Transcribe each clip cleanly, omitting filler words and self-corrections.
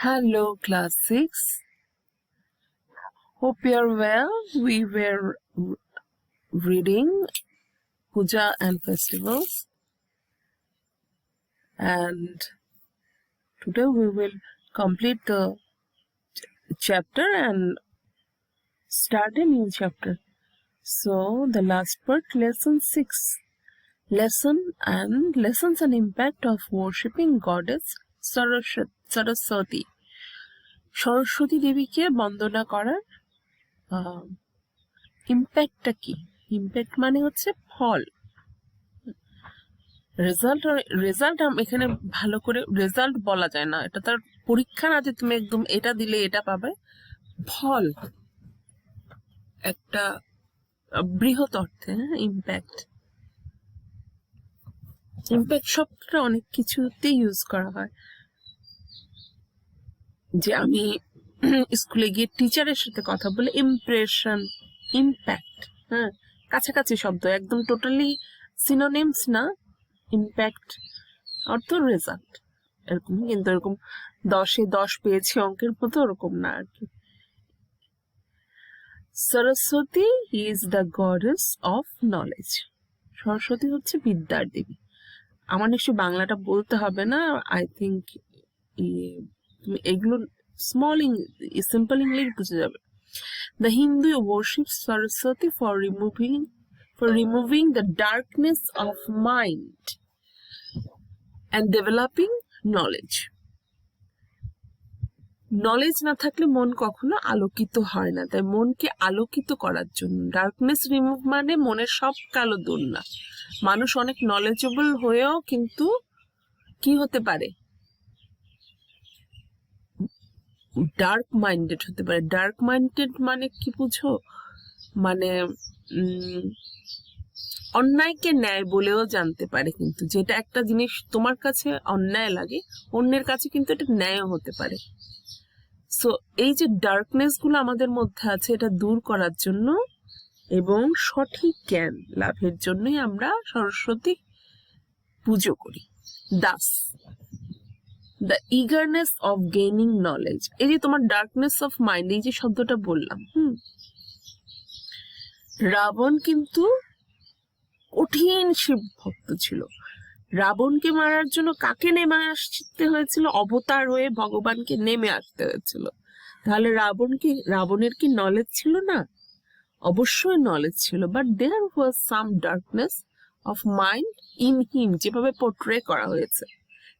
Hello, class 6. Hope you are well. We were reading Puja and festivals, and today we will complete the chapter and start a new chapter. So, the last part, lesson 6. Lessons and impact of worshipping goddess Saraswati. Saraswati দেবীকে বন্দনা করার ইম্প্যাক্টটা কি? Impact মানে হচ্ছে ফল, result এখানে ভালো করে result বলা যায় না, এটা তার পরীক্ষা না যে তুমি একদম এটা দিলে এটা পাবে। ফল একটা বৃহৎ অর্থে ইম্প্যাক্ট শব্দটা অনেক কিছুতে ইউজ করা হয়। যে আমি স্কুলে গিয়ে টিচারের সাথে কথা বলে ইমপ্রেশন, ইম্প্যাক্ট, হ্যাঁ, কাছাকাছি শব্দ, একদম টোটালি সিনোনিমস না। ইম্প্যাক্ট অর্থ রেজাল্ট এরকম, কিন্তু এরকম 10-এ 10 পেয়েছি অঙ্কের মতো ওরকম না আর কি। Saraswati is the goddess of knowledge. Saraswati হচ্ছে বিদ্যার দেবী। আমার নিশ্চয়ই বাংলাটা বলতে হবে না, আই থিঙ্ক তুমি এগুলো সিম্পল ইংলিশ বুঝে যাবে। The Hindu worships Saraswati for removing the darkness of mind and developing knowledge. Knowledge না থাকলে মন কখনো আলোকিত হয় না, তাই মনকে আলোকিত করার জন্য। ডার্কনেস রিমুভ মানে মনের সব কালো দূর না। মানুষ অনেক নলেজেবল হয়েও কিন্তু কি হতে পারে, ডার্ক মাইন্ডেড হতে পারে। ডার্ক মাইন্ডেড মানে কি বুঝো? মানে অন্যায়কে ন্যায় বলেও জানতে পারে, কিন্তু যেটা একটা জিনিস তোমার কাছে অন্যায় লাগে অন্যের কাছে কিন্তু এটা ন্যায় হতে পারে। সো এই যে ডার্কনেস গুলো আমাদের মধ্যে আছে, এটা দূর করার জন্য এবং সঠিক জ্ঞান লাভের জন্যই আমরা সরস্বতী পুজো করি। That's the eagerness of gaining knowledge. এই যে তোমার ডার্কনেস অফ মাইন্ড, এই যে শব্দটা বললাম, রাবণ কিন্তু কঠিন শিব ভক্ত ছিল। রাবণকে মারার জন্য কাকে নেমে আসতে হয়েছিল? অবতার হয়ে ভগবানকে নেমে আসতে হয়েছিল। তাহলে রাবণের কি নলেজ ছিল না? অবশ্যই নলেজ ছিল, but there was some darkness of mind in him, যেভাবে পোর্ট্রে করা হয়েছে।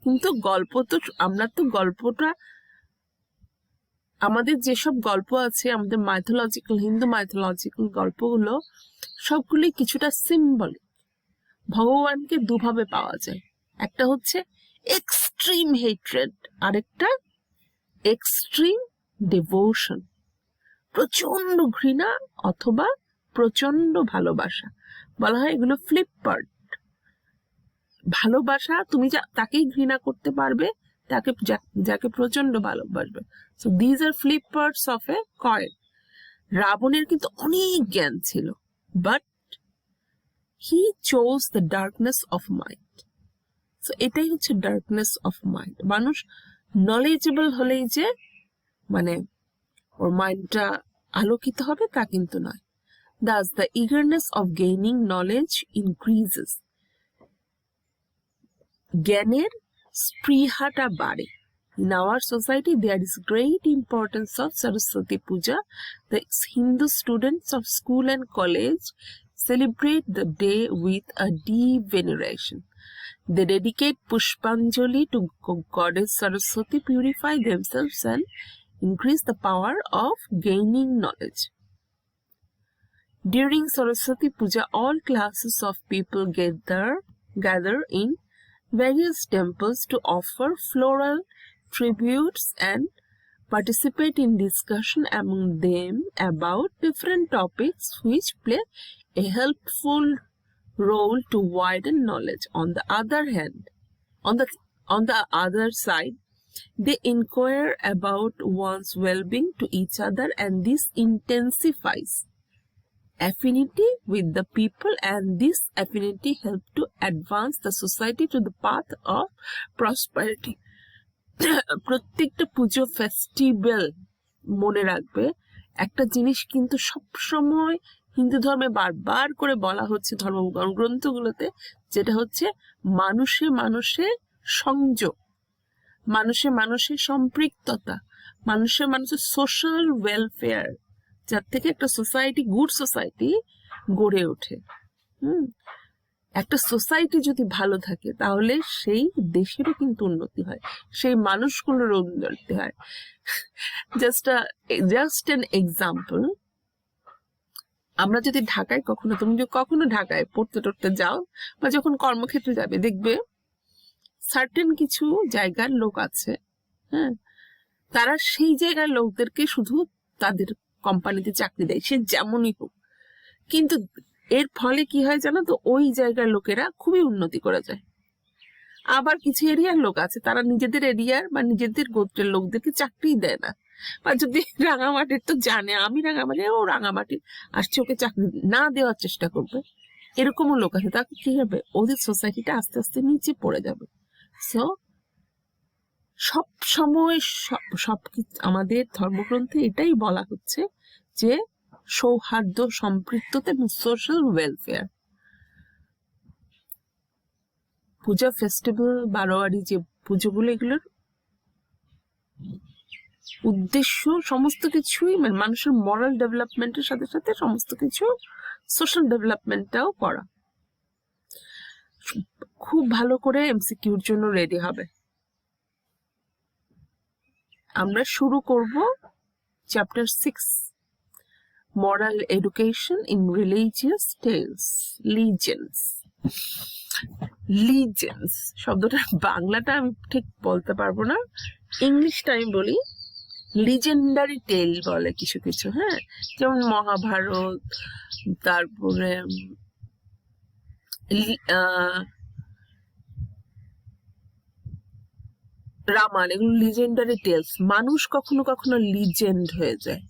কিন্তু আমরা তো গল্পটা, আমাদের যেসব গল্প আছে, আমাদের মাইথোলজিক্যাল, হিন্দু মাইথোলজিক্যাল গল্পগুলো সবগুলোই কিছুটা সিম্বলিক। ভগবানকে দুভাবে পাওয়া যায়, একটা হচ্ছে এক্সট্রিম হেট্রেড, আরেকটা এক্সট্রিম ডিভোশন, প্রচন্ড ঘৃণা অথবা প্রচন্ড ভালোবাসা। বলা হয় এগুলো ফ্লিপ পার্ট। ভালোবাসা, তুমি তাকেই ঘৃণা করতে পারবে, যাকে প্রচন্ড ভালোবাসবে। So these are flip parts of A coin. রাবণের কিন্তু অনেক জ্ঞান ছিল, but he choose the darkness of mind. So এটাই হচ্ছে ডার্কনেস অফ মাইন্ড। মানুষ নলেজেবল হলেই যে মানে ওর মাইন্ডটা আলোকিত হবে তা কিন্তু নয়। Thus, the eagerness of gaining knowledge increases. জ্ঞানের স্পৃহাটা বাড়ে। In our society, there is great importance of Saraswati Puja. The Hindu students of school and college celebrate the day with a deep veneration. They dedicate Pushpanjali to Goddess Saraswati, purify themselves and increase the power of gaining knowledge. During Saraswati Puja, all classes of people gather in various temples to offer floral tributes and participate in discussion among them about different topics which play a helpful role to widen knowledge. On the other side, they inquire about one's well-being to each other, and this intensifies affinity with the people, and this affinity helps to advance the society to the path of prosperity. প্রত্যেকটা পুজো festival মনে রাখবে একটা জিনিস কিন্তু সব সময় হিন্দু ধর্মে বারবার করে বলা হচ্ছে ধর্মগ্রন্থগুলোতে, যেটা হচ্ছে মানুষে মানুষে সংযোগ, মানুষে মানুষের সম্পৃক্ততা, মানুষের মানুষের সোশ্যাল ওয়েলফেয়ার, যার থেকে একটা সোসাইটি, গুড সোসাইটি গড়ে ওঠে। একটা সোসাইটি যদি ভালো থাকে তাহলে সেই দেশেরও কিন্তু উন্নতি হয়, সেই মানুষগুলোর উন্নতি হয়। জাস্ট অ্যান এক্সাম্পল, আমরা যদি ঢাকায় তুমি যদি কখনো ঢাকায় পড়তে টড়তে যাও বা যখন কর্মক্ষেত্রে যাবে, দেখবে সার্টেন কিছু জায়গার লোক আছে, হ্যাঁ, তারা সেই জায়গার লোকদেরকে শুধু তাদের কোম্পানিতে চাকরি দেয়, সে যেমনই হোক। কিন্তু এর ফলে কি হয় জানো তো, ওই জায়গার লোকেরা খুবই উন্নতি করে যায়। আবার কিছু এরিয়ার লোক আছে, তারা নিজেদের এরিয়ার বা নিজেদের গোত্রের লোকদেরকে চাকরি দেয় না। বা যদি রাঙামাটির তো জানে আমি রাঙামাটি, ও রাঙামাটির আসছে, ওকে চাকরি না দেওয়ার চেষ্টা করবে, এরকমও লোক আছে। তাকে কি হবে, ওদের সোসাইটিটা আস্তে আস্তে নিচে পড়ে যাবে। সো সব সময় সবকিছু আমাদের ধর্মগ্রন্থে এটাই বলা হচ্ছে যে সৌহার্দ্য, সম্পৃক্ততা এবং সোশ্যাল ওয়েলফেয়ার। পূজা, ফেস্টিভ্যাল, বারোয়ারি যে পুজোগুলো, এগুলোর উদ্দেশ্য সমস্ত কিছুই মানে মানুষের মরাল ডেভেলপমেন্টের সাথে সাথে সমস্ত কিছু সোশ্যাল ডেভেলপমেন্টটাও করা। খুব ভালো করে এমসিকিউর জন্য রেডি হবে। আমরা শুরু করব chapter 6, moral education in religious tales, legends. Legends শব্দটার বাংলাটা আমি ঠিক বলতে পারবো না, ইংলিশটা আমি বলি লিজেন্ডারি টেল বলে কিছু কিছু, হ্যাঁ, যেমন মহাভারত, তারপরে রামায়ণ, এগুলো লিজেন্ডারি টেলস। মানুষ কখনো কখনো লিজেন্ড হয়ে যায়,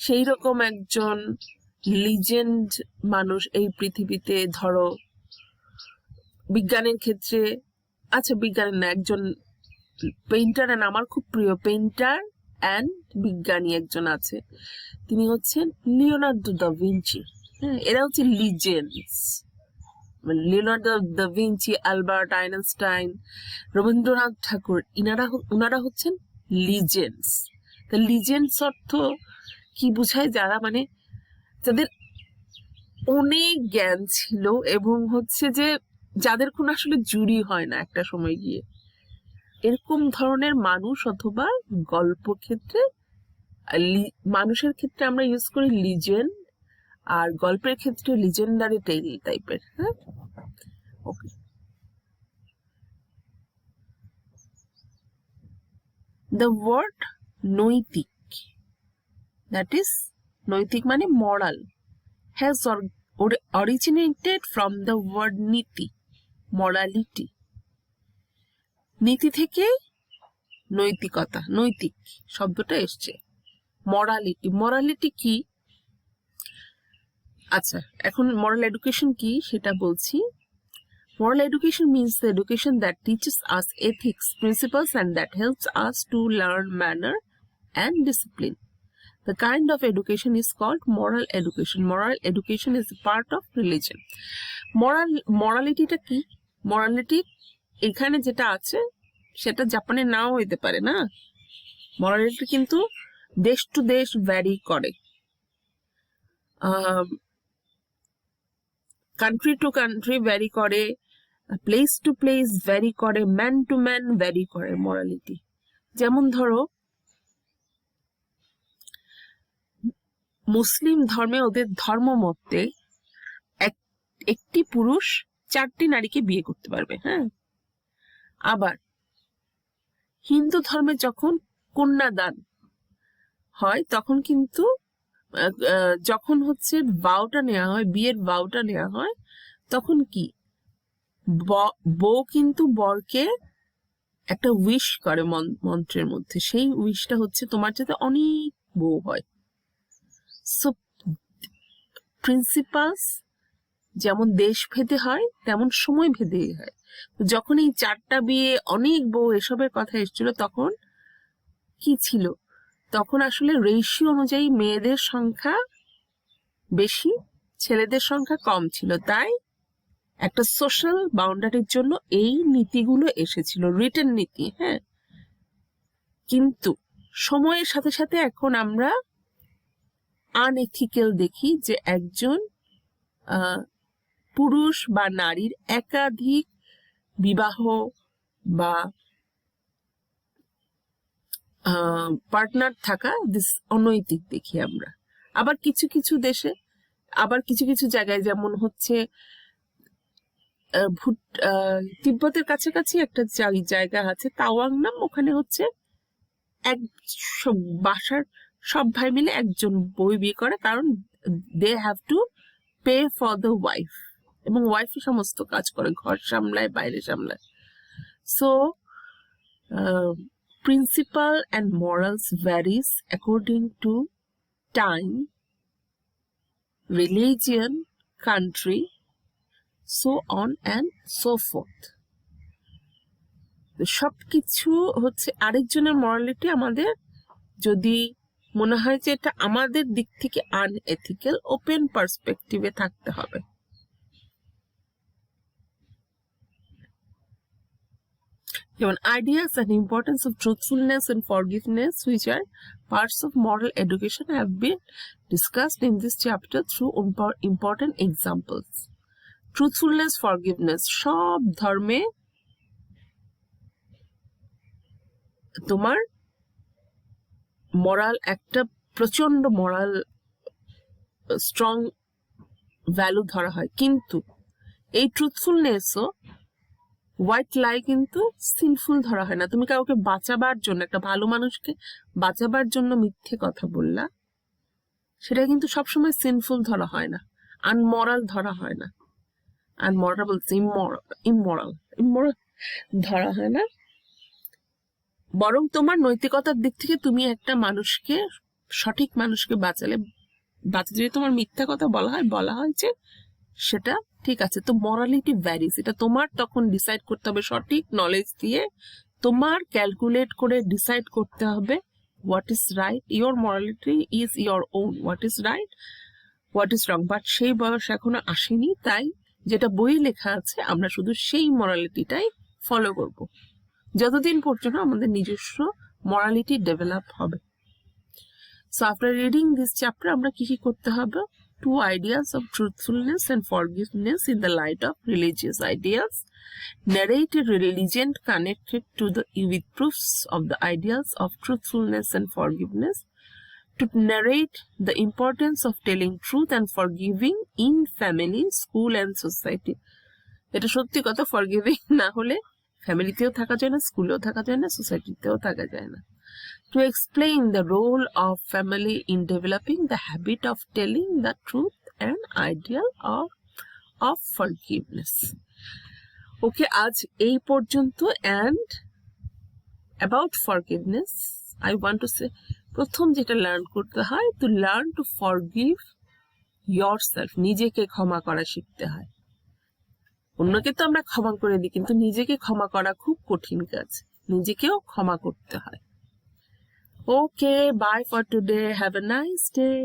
সেই রকম একজন লিজেন্ড মানুষ এই পৃথিবীতে, ধরো বিজ্ঞানের ক্ষেত্রে, আচ্ছা বিজ্ঞানের না, একজন পেইন্টার, অ্যান্ড আমার খুব প্রিয় পেইন্টার অ্যান্ড বিজ্ঞানী একজন আছে, তিনি হচ্ছেন লিওনার্দো দা ভিঞ্চি। হ্যাঁ, এরা হচ্ছে legends. Leonardo da Vinci, Albert Einstein, Rabindranath Thakur, ওনারা হচ্ছেন লিজেন্ডস। তা লিজেন্ডস অর্থ কি বুঝায়, যারা মানে যাদের অনেক জ্ঞান ছিল এবং হচ্ছে যে যাদের কোনো আসলে জুড়ি হয় না একটা সময় গিয়ে, এরকম ধরনের মানুষ, অথবা গল্প ক্ষেত্রে মানুষের ক্ষেত্রে আমরা ইউজ করি লিজেন্ড, আর গল্পের ক্ষেত্রে লিজেন্ডারি টেল টাইপের। হ্যাঁ, ওকে। The word নৈতিক, that is নৈতিক মানে moral, has originated from the word নীতি, morality. নীতি থেকে নৈতিকতা, নৈতিক শব্দটা এসছে। মরালিটি, মরালিটি কি? আচ্ছা, এখন moral education কি সেটা বলছি। Moral education means the education that teaches us ethics, principles, and that helps us to learn manner and discipline. The kind of education is called moral education. Moral education is a part of religion. Morality-টা কি? Morality এখানে যেটা আছে সেটা জাপানে নাও হইতে পারে না। Morality কিন্তু দেশ টু দেশ ভ্যারি করে, কান্ট্রি টু কান্ট্রি ভ্যারি করে, প্লেস টু প্লেস ভ্যারি করে, ম্যান টু ম্যান ভ্যারি করে মরালিটি। যেমন ধরো মুসলিম ধর্মে, ওদের ধর্ম মতে একটি পুরুষ 4টি নারীকে বিয়ে করতে পারবে। হ্যাঁ, আবার হিন্দু ধর্মে যখন কন্যাদান হয় তখন কিন্তু যখন হচ্ছে ভাওটা নেওয়া হয়, বিয়ের ভাওটা নেওয়া হয়, তখন কি বউ কিন্তু বরকে একটা উইশ করে মন্ত্রের মধ্যে, সেই উইশটা হচ্ছে তোমার যাতে অনেক বউ হয়। সো প্রিন্সিপালস যেমন দেশ ভেদে হয় তেমন সময় ভেদেই হয়। যখন এই 4টা বিয়ে, অনেক বউ, এসবের কথা এসেছিল, তখন কি ছিল? তখন আসলে রেশিও অনুযায়ী মেয়েদের সংখ্যা বেশি, ছেলেদের সংখ্যা কম ছিল। তাই একটা সোশ্যাল বাউন্ডারির জন্য এই নীতিগুলো এসেছিল, রিটেন নীতি। হ্যাঁ, কিন্তু সময়ের সাথে সাথে এখন আমরা আনএথিক্যাল দেখি যে একজন পুরুষ বা নারীর একাধিক বিবাহ বা পার্টনার থাকা দিস অনৈতিক দেখি আমরা। আবার কিছু কিছু দেশে, আবার কিছু কিছু জায়গায়, যেমন হচ্ছে তিব্বতের কাছাকাছি একটা জায়গা আছে তাওয়াং নাম, ওখানে হচ্ছে এক বাসার সব ভাই মিলে একজন বউ বিয়ে করে, কারণ they have to pay for the wife, এবং ওয়াইফই সমস্ত কাজ করে, ঘর সামলায়, বাইরে সামলায়। So principle and morals varies according to time, religion, country, so on and so forth. সবকিছু হচ্ছে আরেকজনের মরালিটি আমাদের যদি মনে হয় যে এটা আমাদের দিক থেকে আনএথিক্যাল, ওপেন পার্সপেক্টিভে থাকতে হবে। যেমন ideas and importance of truthfulness and forgiveness, which are parts of moral education, have been discussed in this chapter through important examples. Truthfulness, forgiveness, সব ধর্মে তোমার moral একটা প্রচন্ড moral strong value ধরা হয়, কিন্তু এই ট্রুথফুলনেসও হোয়াইট লাই কিন্তু সিনফুল ধরা হয় না। তুমি কাউকে বাঁচাবার জন্য, একটা ভালো মানুষকে বাঁচাবার জন্য মিথ্যে কথা বললা, সেটা কিন্তু সবসময় সিনফুল ধরা হয় না, আনমরাল ধরা হয় না। আনমরাল বলছে ইমমরাল ধরা হয় না, বরং তোমার নৈতিকতার দিক থেকে তুমি একটা মানুষকে, সঠিক মানুষকে বাঁচালে, যদি তোমার মিথ্যা কথা বলা হয় যে সেটা ঠিক আছে। তো মরালিটি ভ্যারিস, এটা তোমার তখন ডিসাইড করতে হবে, সঠিক নলেজ দিয়ে তোমার ক্যালকুলেট করে ডিসাইড করতে হবে what is right. Your morality is your own, what is right, what is wrong. But সেই বয়স এখনো আসেনি, তাই যেটা বই লেখা আছে আমরা শুধু সেই মরালিটিটাই ফলো করব, যতদিন পর্যন্ত আমাদের নিজস্ব মরালিটি ডেভেলপ হবে। So after reading this chapter আমরা কি কি করতে হবে? 2 ideas of truthfulness and forgiveness in the light of religious ideas. Narrate a religion connected to with proofs of the ideas of truthfulness and forgiveness. To narrate the importance of telling truth and forgiving in family, school and society. এটা সত্যি কথা, forgiving না হলে ফ্যামিলিতেও থাকা যায় না, স্কুলেও থাকা যায় না, সোসাইটিতেও থাকা যায় না। To explain the role of family in developing the habit of telling the truth and ideal of forgiveness. Okay, আজ এই পর্যন্ত। And about forgiveness, I want to say, প্রথম যেটা লার্ন করতে হয়, to learn to forgive yourself, নিজেকে ক্ষমা করা শিখতে হয়। অন্যকে তো আমরা ক্ষমা করে দিই, কিন্তু নিজেকে ক্ষমা করা খুব কঠিন কাজ, নিজেকেও ক্ষমা করতে হয়। Okay, bye for today. Have a nice day.